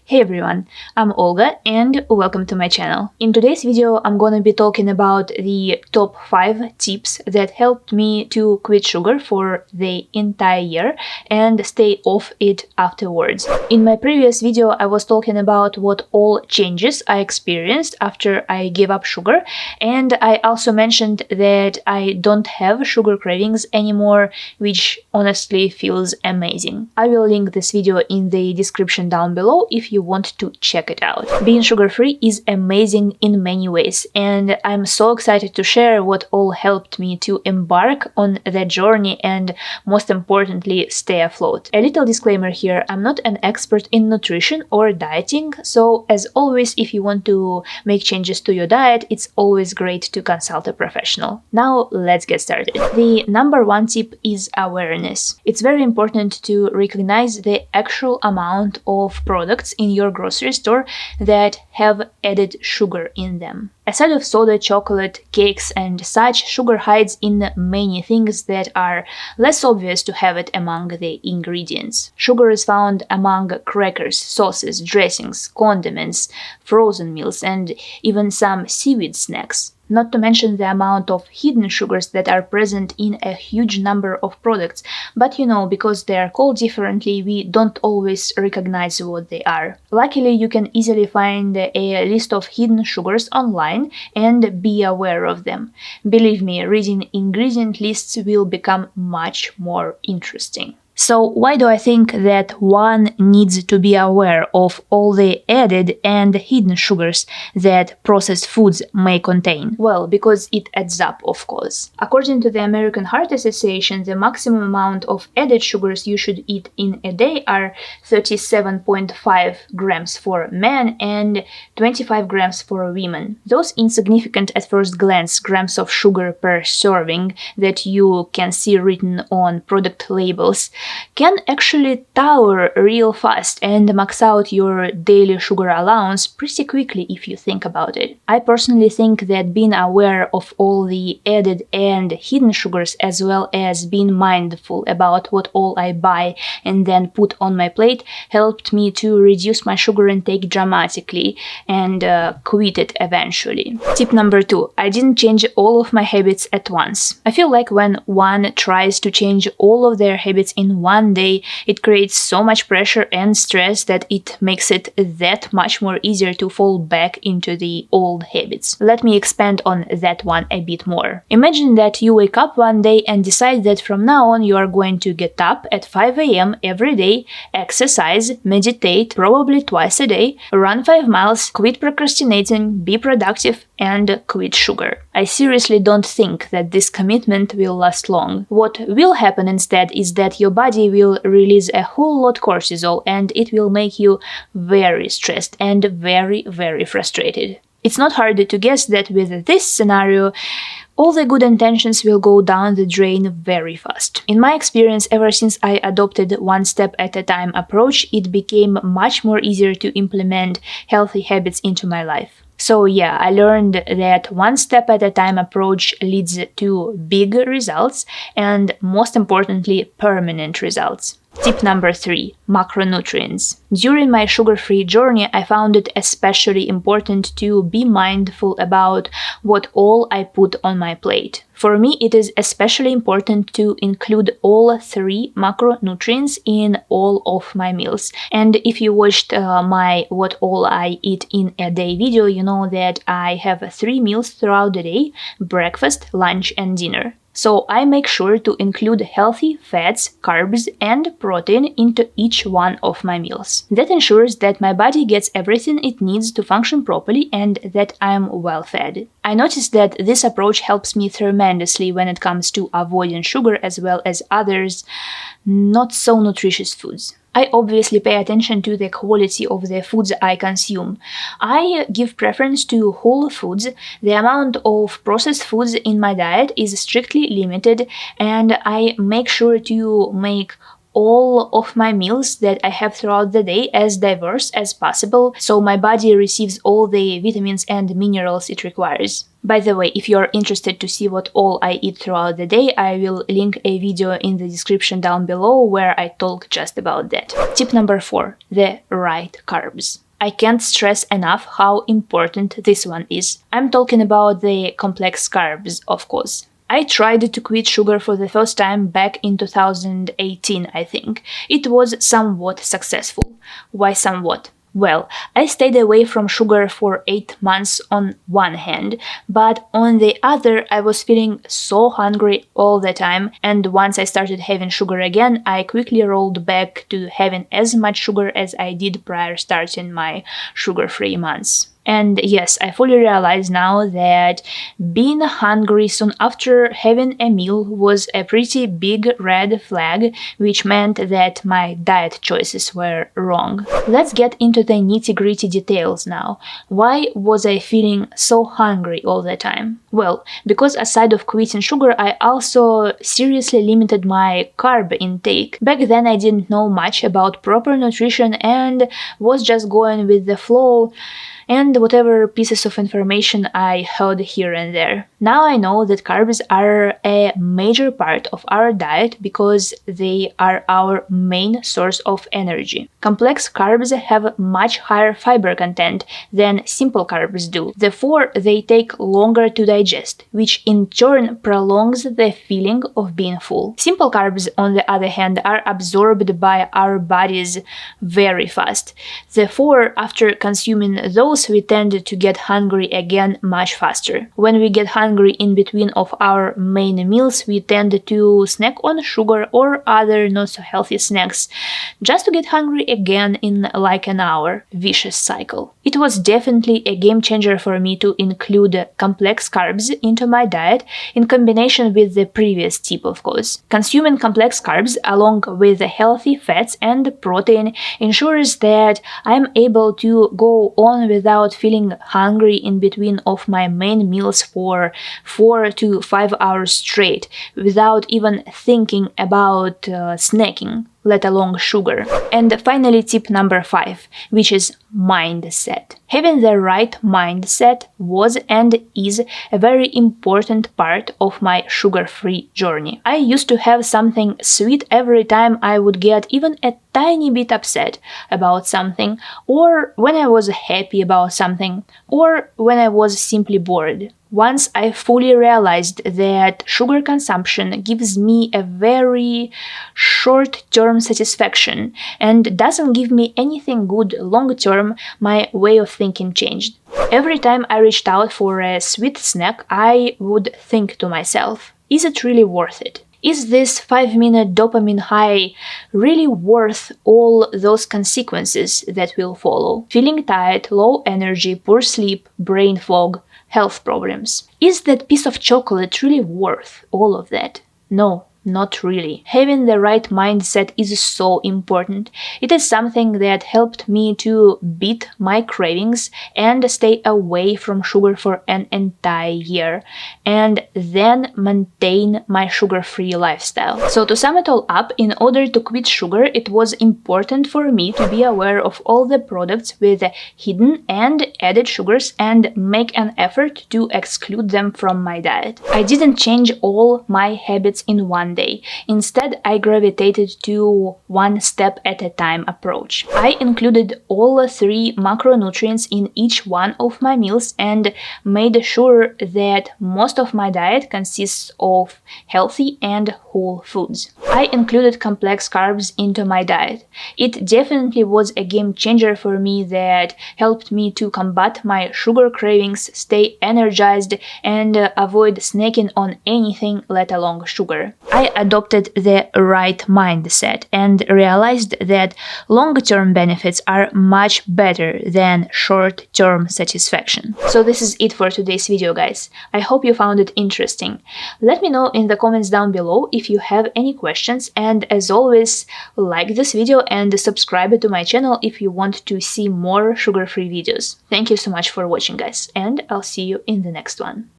Hey everyone, I'm Olga and welcome to my channel. In today's video, I'm gonna be talking about the top 5 tips that helped me to quit sugar for the entire year and stay off it afterwards. In my previous video, I was talking about what all changes I experienced after I gave up sugar, and I also mentioned that I don't have sugar cravings anymore, which honestly feels amazing. I will link this video in the description down below if you want to check it out. Being sugar-free is amazing in many ways, and I'm so excited to share what all helped me to embark on that journey and, most importantly, stay afloat. A little disclaimer here, I'm not an expert in nutrition or dieting, so as always, if you want to make changes to your diet, it's always great to consult a professional. Now, let's get started. The number one tip is awareness. It's very important to recognize the actual amount of products in your grocery store that have added sugar in them. Aside of soda, chocolate, cakes and such, sugar hides in many things that are less obvious to have it among the ingredients. Sugar is found among crackers, sauces, dressings, condiments, frozen meals, and even some seaweed snacks. Not to mention the amount of hidden sugars that are present in a huge number of products, but because they are called differently, we don't always recognize what they are. Luckily, you can easily find a list of hidden sugars online and be aware of them. Believe me, reading ingredient lists will become much more interesting. So why do I think that one needs to be aware of all the added and hidden sugars that processed foods may contain? Well, because it adds up, of course. According to the American Heart Association, the maximum amount of added sugars you should eat in a day are 37.5 grams for men and 25 grams for women. Those insignificant at first glance grams of sugar per serving that you can see written on product labels can actually tower real fast and max out your daily sugar allowance pretty quickly if you think about it. I personally think that being aware of all the added and hidden sugars, as well as being mindful about what all I buy and then put on my plate, helped me to reduce my sugar intake dramatically and quit it eventually. Tip number 2. I didn't change all of my habits at once. I feel like when one tries to change all of their habits in one day, it creates so much pressure and stress that it makes it that much more easier to fall back into the old habits. Let me expand on that one a bit more. Imagine that you wake up one day and decide that from now on you are going to get up at 5 a.m. every day, exercise, meditate, probably twice a day, run 5 miles, quit procrastinating, be productive, and quit sugar. I seriously don't think that this commitment will last long. What will happen instead is that your body will release a whole lot cortisol, and it will make you very stressed and very, very frustrated. It's not hard to guess that with this scenario, all the good intentions will go down the drain very fast. In my experience, ever since I adopted one step at a time approach, it became much more easier to implement healthy habits into my life. So yeah, I learned that one step at a time approach leads to big results and, most importantly, permanent results. Tip number 3. Macronutrients. During my sugar-free journey, I found it especially important to be mindful about what all I put on my plate. For me, it is especially important to include all 3 macronutrients in all of my meals. And if you watched my What All I Eat in a Day video, you know that I have 3 meals throughout the day: breakfast, lunch, and dinner. So I make sure to include healthy fats, carbs, and protein into each one of my meals. That ensures that my body gets everything it needs to function properly and that I'm well fed. I noticed that this approach helps me tremendously when it comes to avoiding sugar as well as others not so nutritious foods. I obviously pay attention to the quality of the foods I consume. I give preference to whole foods. The amount of processed foods in my diet is strictly limited, and I make sure to make all of my meals that I have throughout the day as diverse as possible, so my body receives all the vitamins and minerals it requires. By the way, if you are interested to see what all I eat throughout the day, I will link a video in the description down below where I talk just about that. Tip number 4. The right carbs. I can't stress enough how important this one is. I'm talking about the complex carbs, of course. I tried to quit sugar for the first time back in 2018, I think. It was somewhat successful. Why somewhat? Well, I stayed away from sugar for 8 months on one hand, but on the other I was feeling so hungry all the time, and once I started having sugar again, I quickly rolled back to having as much sugar as I did prior starting my sugar-free months. And yes, I fully realize now that being hungry soon after having a meal was a pretty big red flag, which meant that my diet choices were wrong. Let's get into the nitty-gritty details now. Why was I feeling so hungry all the time? Well, because aside of quitting sugar, I also seriously limited my carb intake. Back then I didn't know much about proper nutrition and was just going with the flow and whatever pieces of information I heard here and there. Now I know that carbs are a major part of our diet because they are our main source of energy. Complex carbs have much higher fiber content than simple carbs do. Therefore, they take longer to digest, which in turn prolongs the feeling of being full. Simple carbs, on the other hand, are absorbed by our bodies very fast. Therefore, after consuming those, we tend to get hungry again much faster. When we get hungry in between of our main meals, we tend to snack on sugar or other not so healthy snacks, just to get hungry again in like an hour. Vicious cycle. It was definitely a game changer for me to include complex carbs into my diet in combination with the previous tip, of course. Consuming complex carbs along with healthy fats and protein ensures that I'm able to go on without feeling hungry in between of my main meals for 4 to 5 hours straight, without even thinking about snacking, let alone sugar. And finally, tip number 5, which is mindset. Having the right mindset was and is a very important part of my sugar-free journey. I used to have something sweet every time I would get even a tiny bit upset about something, or when I was happy about something, or when I was simply bored. Once I fully realized that sugar consumption gives me a very short-term satisfaction and doesn't give me anything good long-term, my way of thinking changed. Every time I reached out for a sweet snack, I would think to myself, is it really worth it? Is this 5-minute dopamine high really worth all those consequences that will follow? Feeling tired, low energy, poor sleep, brain fog, health problems. Is that piece of chocolate really worth all of that? No, not really. Having the right mindset is so important. It is something that helped me to beat my cravings and stay away from sugar for an entire year, and then maintain my sugar-free lifestyle. So to sum it all up, in order to quit sugar, it was important for me to be aware of all the products with hidden and added sugars and make an effort to exclude them from my diet. I didn't change all my habits in one day. Instead, I gravitated to one step at a time approach. I included all 3 macronutrients in each one of my meals and made sure that most of my diet consists of healthy and whole foods. I included complex carbs into my diet. It definitely was a game changer for me that helped me to combat my sugar cravings, stay energized, and avoid snacking on anything, let alone sugar. I adopted the right mindset and realized that long-term benefits are much better than short-term satisfaction. So this is it for today's video, guys. I hope you found it interesting. Let me know in the comments down below if you have any questions, and as always, like this video and subscribe to my channel if you want to see more sugar-free videos. Thank you so much for watching, guys, and I'll see you in the next one.